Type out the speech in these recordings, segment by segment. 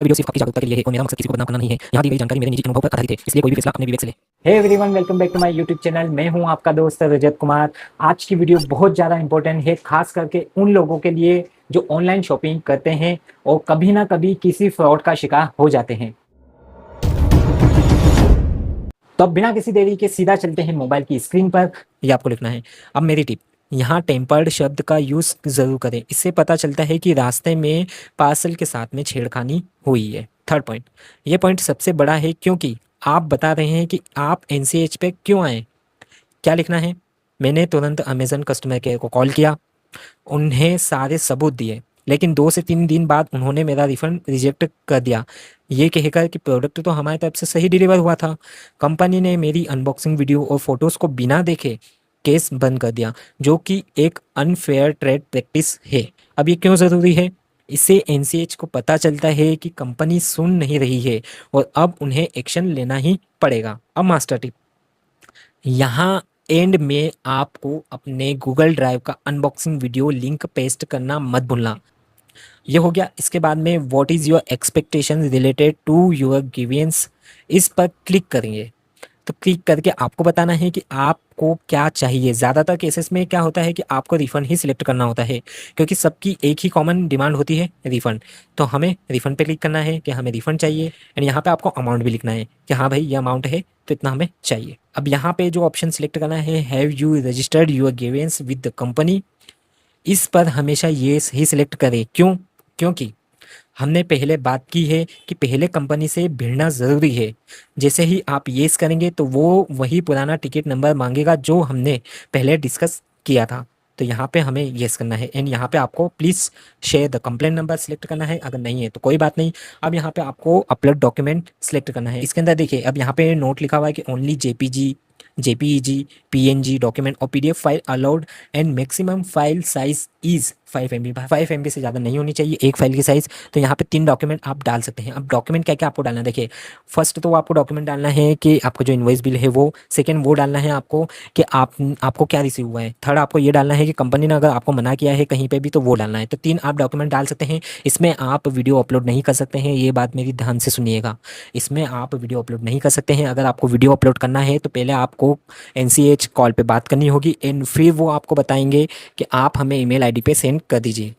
Video सिर्फ आपकी जागरूकता के लिए है और मेरा मकसद किसी को बदनाम करना नहीं है। यहाँ दी गई जानकारी मेरे निजी अनुभव पर आधारित है, इसलिए कोई भी फैसला अपने विवेक से ले। Hey everyone, welcome back to my YouTube channel. मैं हूं आपका दोस्त रजत कुमार। आज की वीडियो बहुत ज़्यादा इंपॉर्टेंट है, खास करके उन लोगों के लिए जो ऑनलाइन शॉपिंग करते हैं और कभी ना कभी किसी फ्रॉड का शिकार हो जाते हैं। तो अब बिना किसी देरी के सीधा चलते हैं मोबाइल की स्क्रीन पर। ये आपको लिखना है। अब मेरी टिप, यहाँ टेम्पर्ड शब्द का यूज़ ज़रूर करें, इससे पता चलता है कि रास्ते में पार्सल के साथ में छेड़खानी हुई है। थर्ड पॉइंट, ये पॉइंट सबसे बड़ा है क्योंकि आप बता रहे हैं कि आप एनसीएच पे क्यों आए। क्या लिखना है? मैंने तुरंत अमेज़न कस्टमर केयर को कॉल किया, उन्हें सारे सबूत दिए, लेकिन 2 से 3 दिन बाद उन्होंने मेरा रिफ़ंड रिजेक्ट कर दिया, ये कहकर कि प्रोडक्ट तो हमारी तरफ से सही डिलीवर हुआ था। कंपनी ने मेरी अनबॉक्सिंग वीडियो और फोटोज़ को बिना देखे केस बंद कर दिया, जो कि एक अनफेयर ट्रेड प्रैक्टिस है। अब ये क्यों ज़रूरी है? इससे एनसीएच को पता चलता है कि कंपनी सुन नहीं रही है और अब उन्हें एक्शन लेना ही पड़ेगा। अब मास्टर टिप, यहाँ एंड में आपको अपने गूगल ड्राइव का अनबॉक्सिंग वीडियो लिंक पेस्ट करना मत भूलना। ये हो गया। इसके बाद में what is your expectation related to your givens, इस पर क्लिक करेंगे। तो क्लिक करके आपको बताना है कि आपको क्या चाहिए। ज़्यादातर केसेस में क्या होता है कि आपको रिफ़ंड ही सिलेक्ट करना होता है, क्योंकि सबकी एक ही कॉमन डिमांड होती है, रिफ़ंड। तो हमें रिफ़ंड पे क्लिक करना है कि हमें रिफ़ंड चाहिए, एंड यहाँ पे आपको अमाउंट भी लिखना है कि हाँ भाई ये अमाउंट है तो इतना हमें चाहिए। अब यहाँ पे जो ऑप्शन सिलेक्ट करना है, have you registered your Givens with the company, इस पर हमेशा ये ही सिलेक्ट करें। क्यों? क्योंकि हमने पहले बात की है कि पहले कंपनी से भिड़ना ज़रूरी है। जैसे ही आप येस करेंगे तो वो वही पुराना टिकट नंबर मांगेगा जो हमने पहले डिस्कस किया था। तो यहाँ पे हमें येस करना है, एंड यहाँ पे आपको please share the complaint number select करना है। अगर नहीं है तो कोई बात नहीं। अब यहाँ पे आपको अपलोड डॉक्यूमेंट सेलेक्ट करना है। इसके अंदर देखिए, अब यहाँ पे नोट लिखा हुआ है कि only JPG, JPEG, PNG document और PDF file allowed and maximum file size is 5 MB। 5 MB से ज़्यादा नहीं होनी चाहिए एक फाइल की साइज़। तो यहाँ पे 3 डॉक्यूमेंट आप डाल सकते हैं। अब डॉक्यूमेंट क्या क्या आपको डालना है, देखिए, फर्स्ट तो आपको डॉक्यूमेंट डालना है कि आपका जो इनवॉइस बिल है वो। सेकंड वो डालना है आपको कि आपको क्या रिसीव हुआ है। थर्ड आपको ये डालना है कि कंपनी ने अगर आपको मना किया है कहीं पे भी तो वो डालना है। तो 3 आप डॉक्यूमेंट डाल सकते हैं। इसमें आप वीडियो अपलोड नहीं कर सकते हैं, ये बात मेरी ध्यान से सुनिएगा। इसमें आप वीडियो अपलोड नहीं कर सकते हैं। अगर आपको वीडियो अपलोड करना है तो पहले आपको एनसीएच कॉल पे बात करनी होगी, एंड फिर वो आपको बताएंगे कि आप हमें ईमेल आईडी पे सेंड कर दीजिए।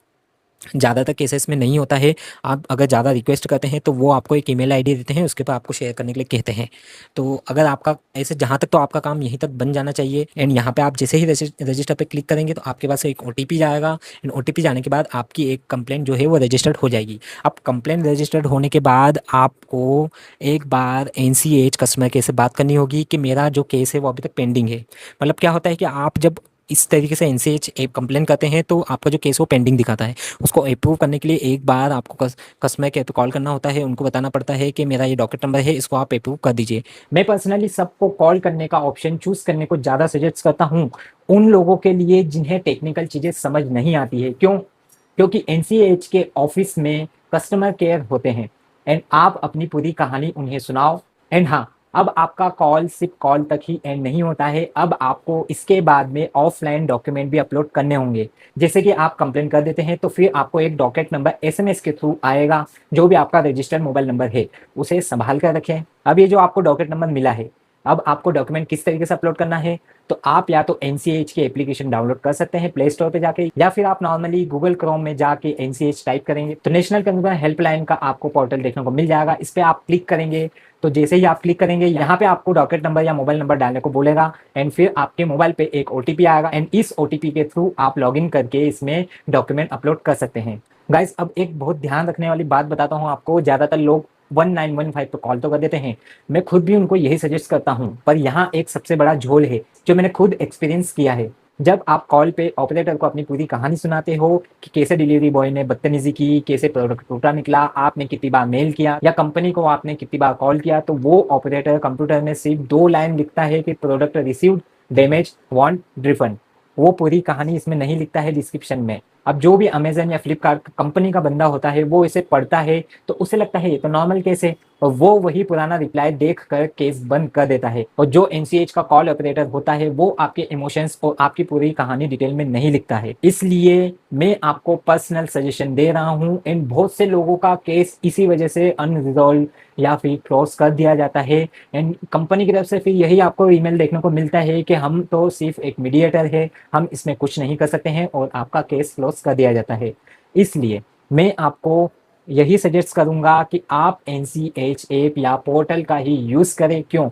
ज़्यादातर केसेस में नहीं होता है। आप अगर ज़्यादा रिक्वेस्ट करते हैं तो वो आपको एक ईमेल आईडी देते हैं, उसके ऊपर आपको शेयर करने के लिए कहते हैं। तो अगर आपका ऐसे, जहाँ तक तो आपका काम यहीं तक बन जाना चाहिए। एंड यहाँ पे आप जैसे ही रजिस्टर पे क्लिक करेंगे तो आपके पास एक ओटीपी जाएगा, एंड ओटीपी जाने के बाद आपकी एक कंप्लेंट जो है वो रजिस्टर्ड हो जाएगी। अब कंप्लेंट रजिस्टर्ड होने के बाद आपको एक बार एनसीएच कस्टमर केयर से बात करनी होगी कि मेरा जो केस है वो अभी तक पेंडिंग है। मतलब क्या होता है कि आप जब इस तरीके से एनसीएच एक कंप्लेन करते हैं तो आपका जो केस वो पेंडिंग दिखाता है। उसको अप्रूव करने के लिए एक बार आपको कस्टमर केयर पे कॉल करना होता है, उनको बताना पड़ता है कि मेरा ये डॉक्यूमेंट नंबर है, इसको आप अप्रूव कर दीजिए। मैं पर्सनली सबको कॉल करने का ऑप्शन चूज करने को ज़्यादा सजेस्ट करता हूँ उन लोगों के लिए जिन्हें टेक्निकल चीज़ें समझ नहीं आती है। क्यों? क्योंकि एनसीएच के ऑफिस में कस्टमर केयर होते हैं एंड आप अपनी पूरी कहानी उन्हें सुनाओ। एंड हाँ, अब आपका कॉल सिर्फ कॉल तक ही एंड नहीं होता है। अब आपको इसके बाद में ऑफलाइन डॉक्यूमेंट भी अपलोड करने होंगे। जैसे कि आप कंप्लेन कर देते हैं तो फिर आपको एक डॉकेट नंबर एसएमएस के थ्रू आएगा। जो भी आपका रजिस्टर्ड मोबाइल नंबर है उसे संभाल कर रखें। अब ये जो आपको डॉकेट नंबर मिला है, अब आपको डॉक्यूमेंट किस तरीके से अपलोड करना है, तो आप या तो एनसीएच की एप्लीकेशन डाउनलोड कर सकते हैं प्ले स्टोर पे जाके, या फिर आप नॉर्मली गूगल क्रोम में जाके एनसीएच टाइप करेंगे तो नेशनल कंज्यूमर हेल्पलाइन का आपको पोर्टल देखने को मिल जाएगा। इस पे आप क्लिक करेंगे तो जैसे ही आप क्लिक करेंगे यहाँ पे आपको डॉकेट नंबर या मोबाइल नंबर डालने को बोलेगा, एंड फिर आपके मोबाइल पे एक ओटीपी आएगा, एंड इस ओटीपी के थ्रू आप लॉगिन करके इसमें डॉक्यूमेंट अपलोड कर सकते हैं। गाइस, अब एक बहुत ध्यान रखने वाली बात बताता हूँ आपको। ज़्यादातर लोग 1915 पे कॉल तो कर देते हैं, मैं खुद भी उनको यही सजेस्ट करता हूँ, पर यहाँ एक सबसे बड़ा झोल है जो मैंने खुद एक्सपीरियंस किया है। जब आप कॉल पे ऑपरेटर को अपनी पूरी कहानी सुनाते हो कि कैसे डिलीवरी बॉय ने बदतमीजी की, कैसे प्रोडक्ट टूटा निकला, आपने कितनी बार मेल किया या कंपनी को आपने कितनी बार कॉल किया, तो वो ऑपरेटर कंप्यूटर में सिर्फ 2 लाइन लिखता है कि product received, damage, want refund. वो पूरी कहानी इसमें नहीं लिखता है डिस्क्रिप्शन में। अब जो भी अमेजन या फ्लिपकार्ट कंपनी का बंदा होता है वो इसे पढ़ता है तो उसे लगता है ये तो नॉर्मल केस है, और वो वही पुराना रिप्लाई देख कर केस बंद कर देता है। और जो एनसीएच का कॉल ऑपरेटर होता है वो आपके इमोशंस और आपकी पूरी कहानी डिटेल में नहीं लिखता है। इसलिए मैं आपको पर्सनल सजेशन दे रहा हूँ। इन बहुत से लोगों का केस इसी वजह से अनरिजॉल्व या फिर क्लोज कर दिया जाता है। एंड कंपनी की तरफ से फिर यही आपको ईमेल देखने को मिलता है कि हम तो सिर्फ एक मीडिएटर है, हम इसमें कुछ नहीं कर सकते हैं, और आपका केस क्लोज कर दिया जाता है। इसलिए मैं आपको यही सजेस्ट करूंगा कि आप एनसीएच ऐप या पोर्टल का ही यूज़ करें। क्यों?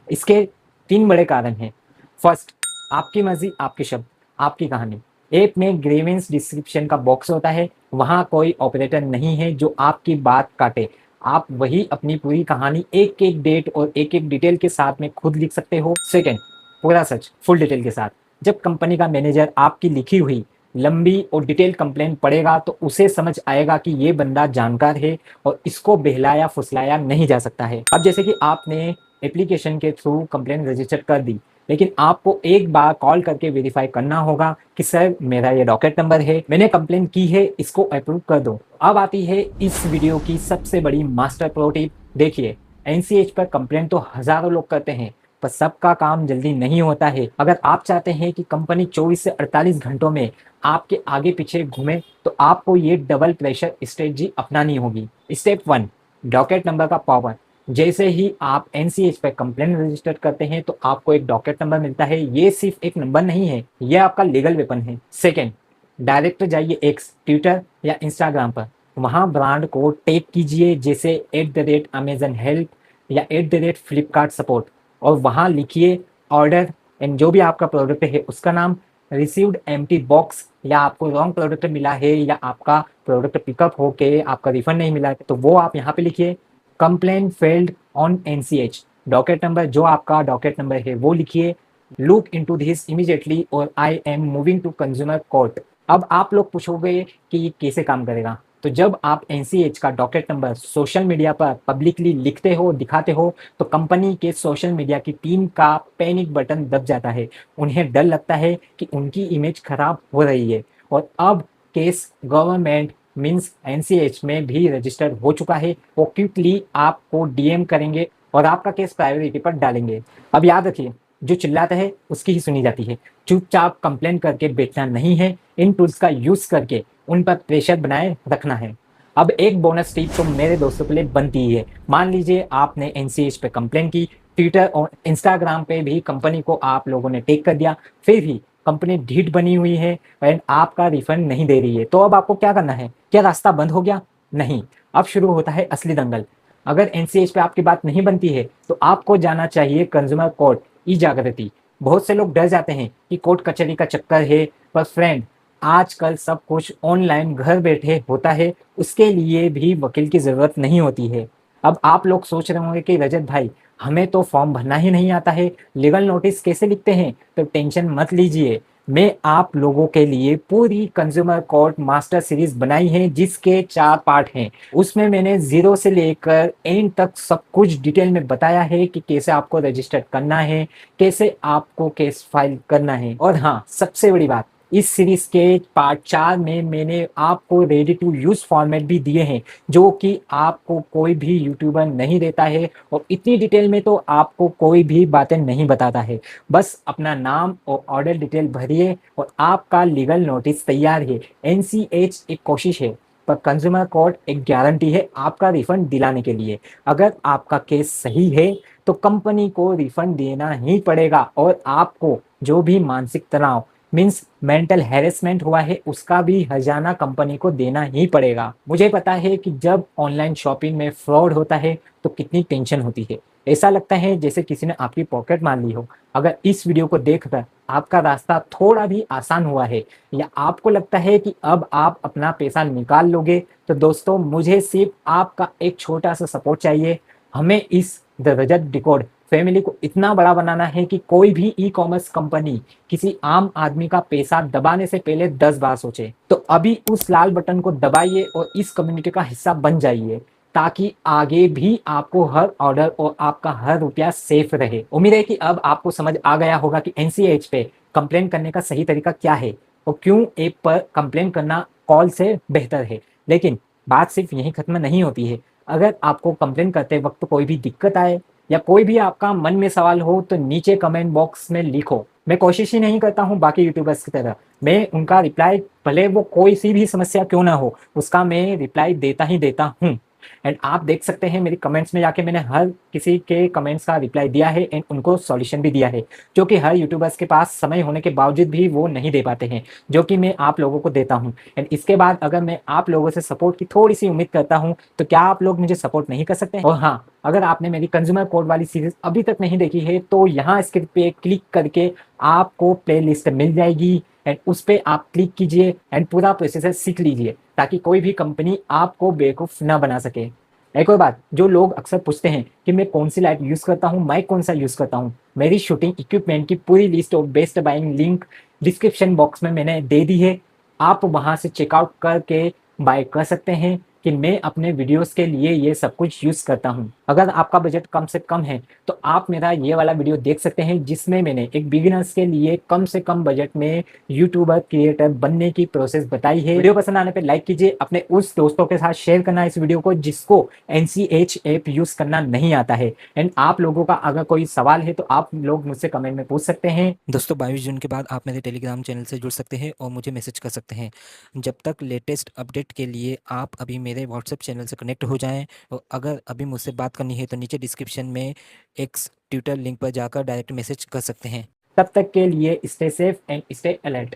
इसके 3 बड़े कारण हैं। फर्स्ट, आपकी मर्जी आपके शब्द आपकी कहानी। ऐप में ग्रीवेंस डिस्क्रिप्शन का बॉक्स होता है, वहाँ कोई ऑपरेटर नहीं है जो आपकी बात काटे। आप वही अपनी पूरी कहानी एक एक डेट और एक एक डिटेल के साथ में खुद लिख सकते हो। सेकंड, पूरा सच फुल डिटेल के साथ। जब कंपनी का मैनेजर आपकी लिखी हुई लंबी और डिटेल कंप्लेन पढ़ेगा तो उसे समझ आएगा कि ये बंदा जानकार है और इसको बहलाया फुसलाया नहीं जा सकता है। अब जैसे कि आपने एप्लीकेशन के थ्रू कंप्लेन रजिस्टर कर दी, लेकिन आपको एक बार कॉल करके वेरीफाई करना होगा कि सर मेरा ये डॉकेट नंबर है, मैंने कंप्लेन की है, इसको अप्रूव कर दो। अब आती है इस वीडियो की सबसे बड़ी मास्टर प्रो टिप। देखिए, एनसीएच पर कंप्लेन तो हजारों लोग करते हैं, पर सबका काम जल्दी नहीं होता है। अगर आप चाहते हैं कि कंपनी 24 से 48 घंटों में आपके आगे पीछे घूमे तो आपको ये डबल प्रेशर स्ट्रेटजी अपनानी होगी। स्टेप 1, डॉकेट नंबर का पावर। जैसे ही आप एनसीएच पे कंप्लेन रजिस्टर करते हैं तो आपको एक डॉकेट नंबर मिलता है। ये सिर्फ एक नंबर नहीं है, ये आपका लीगल वेपन है। सेकेंड, डायरेक्ट जाइए एक्स, ट्विटर या इंस्टाग्राम पर, वहाँ ब्रांड को टैग कीजिए, जैसे @Amazon हेल्प या @Flipkart सपोर्ट, और वहाँ लिखिए ऑर्डर एंड जो भी आपका प्रोडक्ट है उसका नाम, रिसीव्ड एम्प्टी बॉक्स, या आपको रॉन्ग प्रोडक्ट मिला है या आपका प्रोडक्ट पिकअप होके आपका रिफंड नहीं मिला है तो वो आप यहाँ पे लिखिए। Complain failed on NCH, docket number जो आपका डॉकेट नंबर है वो लिखिए। लुक इनटू दिस इमीडिएटली और I am moving to consumer court. अब आप लोग पूछोगे कि ये कैसे काम करेगा। तो जब आप एनसीएच का डॉकेट नंबर सोशल मीडिया पर पब्लिकली लिखते हो, दिखाते हो, तो कंपनी के सोशल मीडिया की टीम का पैनिक बटन दब जाता है। उन्हें डर लगता है कि उनकी इमेज खराब हो रही है, और अब केस गवर्नमेंट मीन्स एनसीएच में भी रजिस्टर हो चुका है। वो क्विकली आपको डीएम करेंगे और आपका केस प्रायोरिटी पर डालेंगे। अब याद रखिए, जो चिल्लाता है उसकी ही सुनी जाती है। चुपचाप कंप्लेन करके बैठना नहीं है, इन टूल्स का यूज करके उन पर प्रेशर बनाए रखना है। अब एक बोनस टिप तो मेरे दोस्तों के लिए बनती ही है। मान लीजिए आपने एनसीएच पे कंप्लेन की, ट्विटर और इंस्टाग्राम पे भी कंपनी को आप लोगों ने टेक कर दिया, फिर भी कंपनी ढीठ बनी हुई है एंड आपका रिफंड नहीं दे रही है, तो अब आपको क्या करना है? क्या रास्ता बंद हो गया? नहीं, अब शुरू होता है असली दंगल। अगर एनसीएच पे आपकी बात नहीं बनती है तो आपको जाना चाहिए कंज्यूमर कोर्ट, ई जागृति। बहुत से लोग डर जाते हैं कि कोर्ट कचहरी का चक्कर है, पर फ्रेंड आजकल सब कुछ ऑनलाइन घर बैठे होता है, उसके लिए भी वकील की जरूरत नहीं होती है। अब आप लोग सोच रहे होंगे कि रजत भाई हमें तो फॉर्म भरना ही नहीं आता है, लीगल नोटिस कैसे लिखते हैं? तो टेंशन मत लीजिए, मैं आप लोगों के लिए पूरी कंज्यूमर कोर्ट मास्टर सीरीज बनाई है जिसके 4 पार्ट हैं। उसमें मैंने जीरो से लेकर एंड तक सब कुछ डिटेल में बताया है कि कैसे आपको रजिस्टर करना है, कैसे आपको केस फाइल करना है। और हाँ, सबसे बड़ी बात, इस सीरीज के पार्ट 4 में मैंने आपको रेडी टू यूज फॉर्मेट भी दिए हैं जो कि आपको कोई भी यूट्यूबर नहीं देता है, और इतनी डिटेल में तो आपको कोई भी बातें नहीं बताता है। बस अपना नाम और ऑर्डर डिटेल भरिए और आपका लीगल नोटिस तैयार है। एनसीएच एक कोशिश है, पर कंज्यूमर कोर्ट एक गारंटी है आपका रिफंड दिलाने के लिए। अगर आपका केस सही है तो कंपनी को रिफंड देना ही पड़ेगा, और आपको जो भी मानसिक तनाव मीन्स मेंटल हैरेसमेंट हुआ है उसका भी हर्जाना कंपनी को देना ही पड़ेगा। मुझे पता है कि जब ऑनलाइन शॉपिंग में फ्रॉड होता है तो कितनी टेंशन होती है, ऐसा लगता है जैसे किसी ने आपकी पॉकेट मार ली हो। अगर इस वीडियो को देखकर आपका रास्ता थोड़ा भी आसान हुआ है या आपको लगता है कि अब आप अपना पैसा निकाल लोगे, तो दोस्तों मुझे सिर्फ आपका एक छोटा सा सपोर्ट चाहिए। हमें इस द रजत डिकोड फैमिली को इतना बड़ा बनाना है कि कोई भी ई कॉमर्स कंपनी किसी आम आदमी का पैसा दबाने से पहले 10 बार सोचे। तो अभी उस लाल बटन को दबाइए और इस कम्युनिटी का हिस्सा बन जाइए, ताकि आगे भी आपको हर ऑर्डर और आपका हर रुपया सेफ रहे। उम्मीद है कि अब आपको समझ आ गया होगा कि एनसीएच पे कंप्लेन करने का सही तरीका क्या है और क्यों ऐप पर कंप्लेन करना कॉल से बेहतर है। लेकिन बात सिर्फ यहीं खत्म नहीं होती है। अगर आपको कंप्लेन करते वक्त कोई भी दिक्कत आए या कोई भी आपका मन में सवाल हो तो नीचे कमेंट बॉक्स में लिखो। मैं कोशिश ही नहीं करता हूँ बाकी यूट्यूबर्स की तरह, मैं उनका रिप्लाई भले वो कोई सी भी समस्या क्यों ना हो उसका मैं रिप्लाई देता ही देता हूँ। एंड आप देख सकते हैं मेरी कमेंट्स में जाके मैंने हर किसी के कमेंट्स का रिप्लाई दिया है एंड उनको सॉल्यूशन भी दिया है, जो कि हर यूट्यूबर्स के पास समय होने के बावजूद भी वो नहीं दे पाते हैं, जो कि मैं आप लोगों को देता हूँ। एंड इसके बाद अगर मैं आप लोगों से सपोर्ट की थोड़ी सी उम्मीद करता हूँ तो क्या आप लोग मुझे सपोर्ट नहीं कर सकते? और हाँ, अगर आपने मेरी कंज्यूमर कोड वाली सीरीज अभी तक नहीं देखी है तो यहाँ इसके पे क्लिक करके आपको प्लेलिस्ट मिल जाएगी एंड उस पे आप क्लिक कीजिए एंड पूरा प्रोसेसर सीख लीजिए ताकि कोई भी कंपनी आपको बेवकूफ़ ना बना सके। एक और बात, जो लोग अक्सर पूछते हैं कि मैं कौन सी लाइट यूज़ करता हूँ, माइक कौन सा यूज़ करता हूँ, मेरी शूटिंग इक्विपमेंट की पूरी लिस्ट और best buying link description box में मैंने दे दी है। आप वहाँ से चेकआउट करके बाय कर सकते हैं कि मैं अपने वीडियोस के लिए ये सब कुछ यूज़ करता हूँ। अगर आपका बजट कम से कम है तो आप मेरा ये वाला वीडियो देख सकते हैं जिसमें मैंने एक बिगिनर्स के लिए कम से कम बजट में यूट्यूबर क्रिएटर बनने की प्रोसेस बताई है। वीडियो पसंद आने पे लाइक कीजिए, अपने उस दोस्तों के साथ शेयर करना इस वीडियो को जिसको NCH ऐप यूज़ करना नहीं आता है। एंड आप लोगों का अगर कोई सवाल है तो आप लोग मुझसे कमेंट में पूछ सकते हैं। दोस्तों 22 जून के बाद आप मेरे टेलीग्राम चैनल से जुड़ सकते हैं और मुझे मैसेज कर सकते हैं। जब तक लेटेस्ट अपडेट के लिए आप अभी मेरे व्हाट्सएप चैनल से कनेक्ट हो जाएं और अगर अभी मुझसे बात करनी है तो नीचे डिस्क्रिप्शन में एक्स ट्विटर लिंक पर जाकर डायरेक्ट मैसेज कर सकते हैं। तब तक के लिए stay safe and stay alert.